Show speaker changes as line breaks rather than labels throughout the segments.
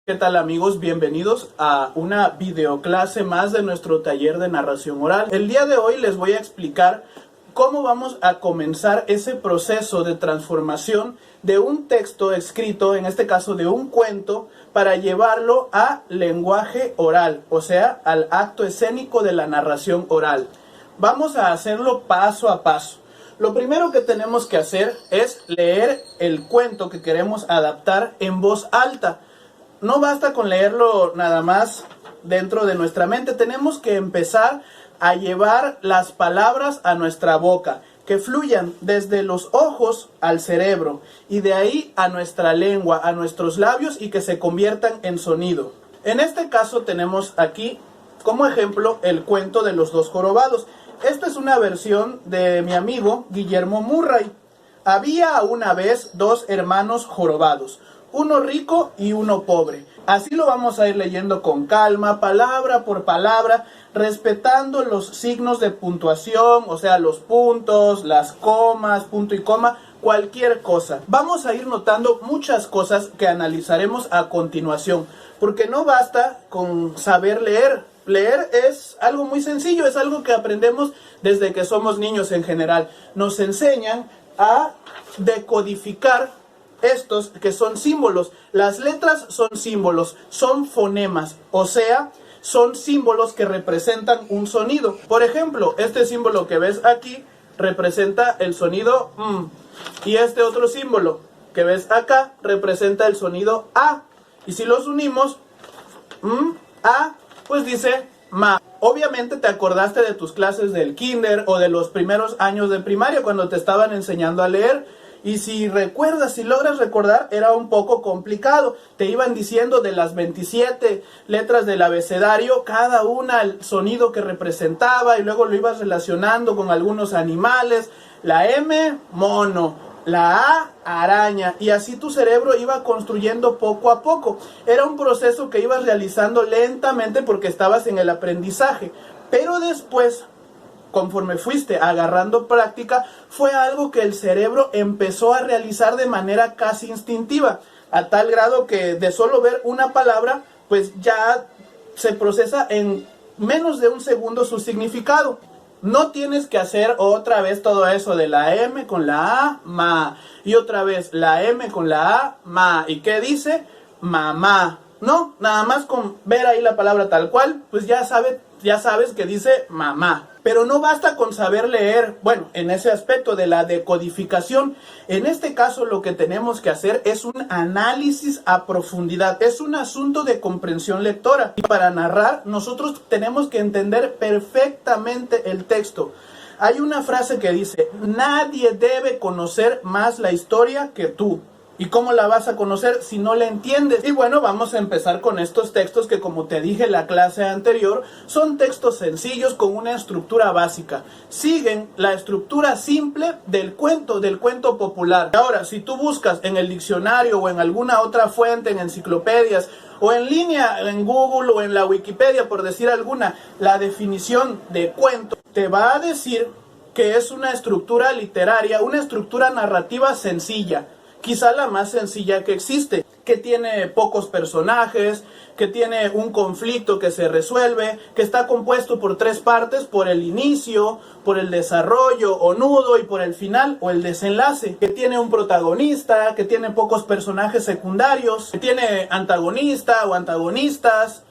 ¿Qué tal amigos? Bienvenidos a una videoclase más de nuestro taller de narración oral. El día de hoy les voy a explicar cómo vamos a comenzar ese proceso de transformación de un texto escrito, en este caso de un cuento, para llevarlo a lenguaje oral, o sea, al acto escénico de la narración oral. Vamos a hacerlo paso a paso. Lo primero que tenemos que hacer es leer el cuento que queremos adaptar en voz alta. No basta con leerlo nada más dentro de nuestra mente, tenemos que empezar a llevar las palabras a nuestra boca, que fluyan desde los ojos al cerebro y de ahí a nuestra lengua, a nuestros labios y que se conviertan en sonido. En este caso tenemos aquí como ejemplo el cuento de los dos jorobados. Esta es una versión de mi amigo Guillermo Murray. Había una vez dos hermanos jorobados, uno rico y uno pobre. Así lo vamos a ir leyendo con calma, palabra por palabra, respetando los signos de puntuación, o sea, los puntos, las comas, punto y coma, cualquier cosa. Vamos a ir notando muchas cosas que analizaremos a continuación, porque no basta con saber leer. Leer es algo muy sencillo, es algo que aprendemos desde que somos niños en general. Nos enseñan a decodificar estos que son símbolos. Las letras son símbolos, son fonemas, o sea, son símbolos que representan un sonido. Por ejemplo, este símbolo que ves aquí representa el sonido y este otro símbolo que ves acá representa el sonido A. Y si los unimos, A, pues dice ma. Obviamente te acordaste de tus clases del kinder o de los primeros años de primaria cuando te estaban enseñando a leer. Y si recuerdas, si logras recordar, era un poco complicado. Te iban diciendo de las 27 letras del abecedario, cada una el sonido que representaba y luego lo ibas relacionando con algunos animales. La M, mono. La A, araña. Y así tu cerebro iba construyendo poco a poco. Era un proceso que ibas realizando lentamente porque estabas en el aprendizaje. Pero después, conforme fuiste agarrando práctica, fue algo que el cerebro empezó a realizar de manera casi instintiva, a tal grado que de solo ver una palabra, pues ya se procesa en menos de un segundo su significado. No tienes que hacer otra vez todo eso de la M con la A, ma, y otra vez la M con la A, ma. ¿Y qué dice? Mamá. No, nada más con ver ahí la palabra tal cual, pues ya sabes que dice mamá. Pero no basta con saber leer, bueno, en ese aspecto de la decodificación. En este caso lo que tenemos que hacer es un análisis a profundidad. Es un asunto de comprensión lectora. Y para narrar, nosotros tenemos que entender perfectamente el texto. Hay una frase que dice, nadie debe conocer más la historia que tú. ¿Y cómo la vas a conocer si no la entiendes? Y bueno, vamos a empezar con estos textos que, como te dije en la clase anterior, son textos sencillos con una estructura básica. Siguen la estructura simple del cuento popular. Ahora, si tú buscas en el diccionario o en alguna otra fuente, en enciclopedias, o en línea, en Google o en la Wikipedia, por decir alguna, la definición de cuento, te va a decir que es una estructura literaria, una estructura narrativa sencilla. Quizá la más sencilla que existe, que tiene pocos personajes, que tiene un conflicto que se resuelve, que está compuesto por tres partes, por el inicio, por el desarrollo o nudo y por el final o el desenlace, que tiene un protagonista, que tiene pocos personajes secundarios, que tiene antagonista o antagonistas.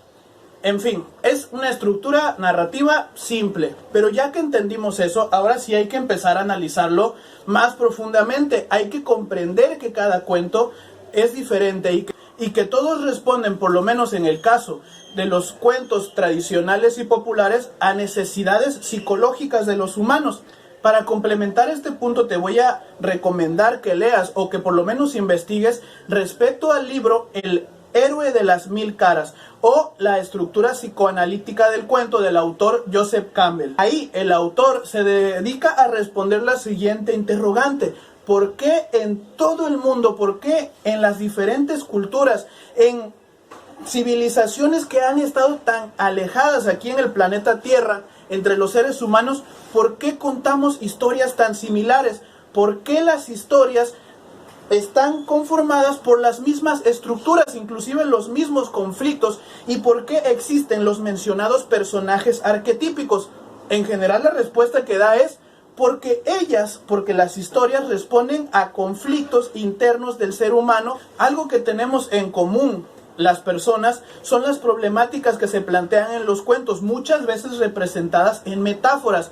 En fin, es una estructura narrativa simple, pero ya que entendimos eso, ahora sí hay que empezar a analizarlo más profundamente. Hay que comprender que cada cuento es diferente y que todos responden, por lo menos en el caso de los cuentos tradicionales y populares, a necesidades psicológicas de los humanos. Para complementar este punto te voy a recomendar que leas o que por lo menos investigues respecto al libro El héroe de las mil caras o la estructura psicoanalítica del cuento del autor Joseph Campbell. Ahí el autor se dedica a responder la siguiente interrogante: ¿por qué en todo el mundo, por qué en las diferentes culturas, en civilizaciones que han estado tan alejadas aquí en el planeta Tierra, entre los seres humanos, por qué contamos historias tan similares? ¿Por qué las historias están conformadas por las mismas estructuras, inclusive los mismos conflictos, y por qué existen los mencionados personajes arquetípicos. En general la respuesta que da es porque las historias responden a conflictos internos del ser humano. Algo que tenemos en común las personas son las problemáticas que se plantean en los cuentos, muchas veces representadas en metáforas.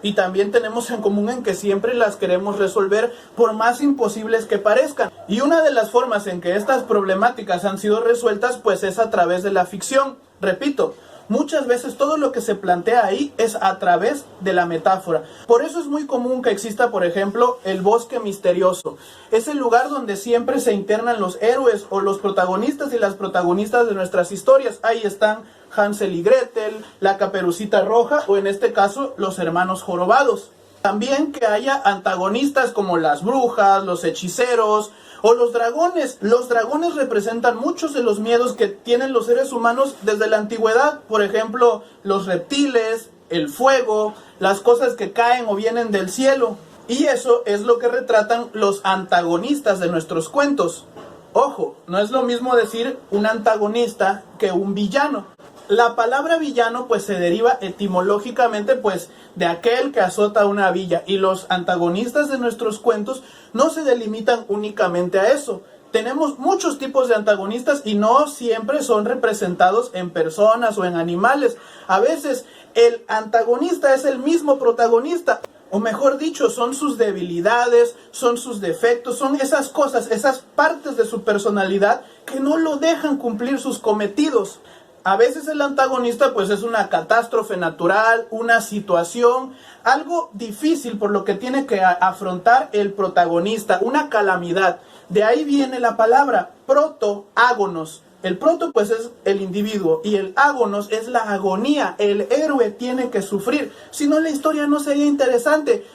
Y también tenemos en común en que siempre las queremos resolver por más imposibles que parezcan. Y una de las formas en que estas problemáticas han sido resueltas pues es a través de la ficción. Repito, muchas veces todo lo que se plantea ahí es a través de la metáfora. Por eso es muy común que exista, por ejemplo, el bosque misterioso. Es el lugar donde siempre se internan los héroes o los protagonistas y las protagonistas de nuestras historias. Ahí están Hansel y Gretel, la Caperucita Roja o en este caso los hermanos jorobados. También que haya antagonistas como las brujas, los hechiceros o los dragones. Los dragones representan muchos de los miedos que tienen los seres humanos desde la antigüedad. Por ejemplo, los reptiles, el fuego, las cosas que caen o vienen del cielo. Y eso es lo que retratan los antagonistas de nuestros cuentos. Ojo, no es lo mismo decir un antagonista que un villano. La palabra villano pues se deriva etimológicamente pues de aquel que azota una villa, y los antagonistas de nuestros cuentos no se delimitan únicamente a eso. Tenemos muchos tipos de antagonistas y no siempre son representados en personas o en animales. A veces el antagonista es el mismo protagonista, o mejor dicho, son sus debilidades, son sus defectos, son esas cosas, esas partes de su personalidad que no lo dejan cumplir sus cometidos. A veces el antagonista pues es una catástrofe natural, una situación, algo difícil por lo que tiene que afrontar el protagonista, una calamidad. De ahí viene la palabra protoágonos. El proto pues es el individuo y el ágonos es la agonía. El héroe tiene que sufrir, si no la historia no sería interesante.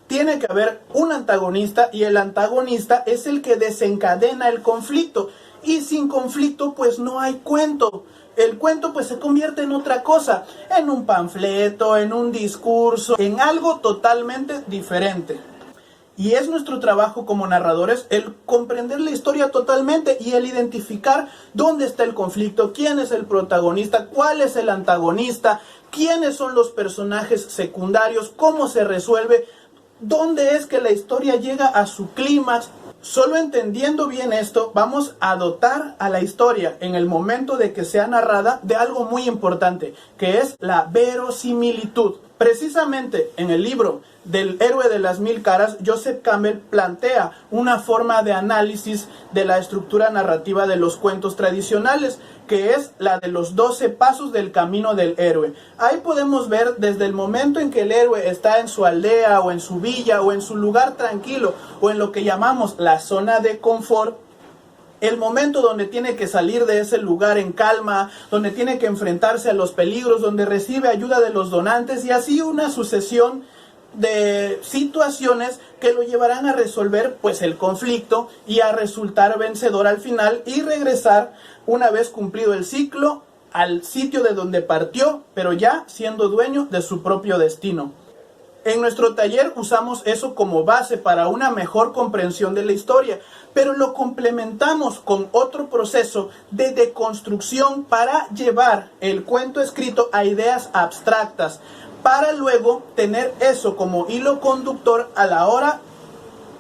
Tiene que haber un antagonista y el antagonista es el que desencadena el conflicto. Y sin conflicto pues no hay cuento. El cuento pues se convierte en otra cosa, en un panfleto, en un discurso, en algo totalmente diferente. Y es nuestro trabajo como narradores el comprender la historia totalmente y el identificar dónde está el conflicto, quién es el protagonista, cuál es el antagonista, quiénes son los personajes secundarios, cómo se resuelve, dónde es que la historia llega a su clímax. Solo entendiendo bien esto, vamos a dotar a la historia en el momento de que sea narrada de algo muy importante, que es la verosimilitud. Precisamente en el libro del héroe de las mil caras, Joseph Campbell plantea una forma de análisis de la estructura narrativa de los cuentos tradicionales, que es la de los 12 pasos del camino del héroe. Ahí podemos ver desde el momento en que el héroe está en su aldea o en su villa o en su lugar tranquilo o en lo que llamamos la zona de confort, el momento donde tiene que salir de ese lugar en calma, donde tiene que enfrentarse a los peligros, donde recibe ayuda de los donantes y así una sucesión de situaciones que lo llevarán a resolver pues el conflicto y a resultar vencedor al final y regresar una vez cumplido el ciclo al sitio de donde partió, pero ya siendo dueño de su propio destino. En nuestro taller usamos eso como base para una mejor comprensión de la historia, pero lo complementamos con otro proceso de deconstrucción para llevar el cuento escrito a ideas abstractas, para luego tener eso como hilo conductor a la hora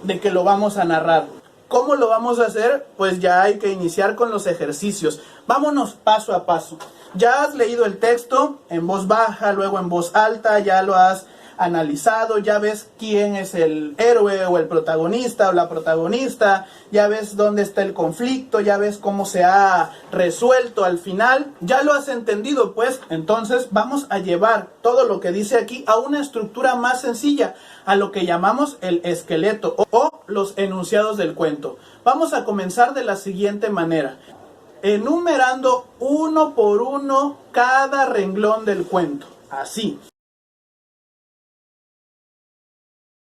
de que lo vamos a narrar. ¿Cómo lo vamos a hacer? Pues ya hay que iniciar con los ejercicios. Vámonos paso a paso. Ya has leído el texto en voz baja, luego en voz alta, ya lo has analizado, ya ves quién es el héroe o el protagonista o la protagonista, ya ves dónde está el conflicto, ya ves cómo se ha resuelto al final, ya lo has entendido pues. Entonces vamos a llevar todo lo que dice aquí a una estructura más sencilla, a lo que llamamos el esqueleto o los enunciados del cuento. Vamos a comenzar de la siguiente manera, enumerando uno por uno cada renglón del cuento, así.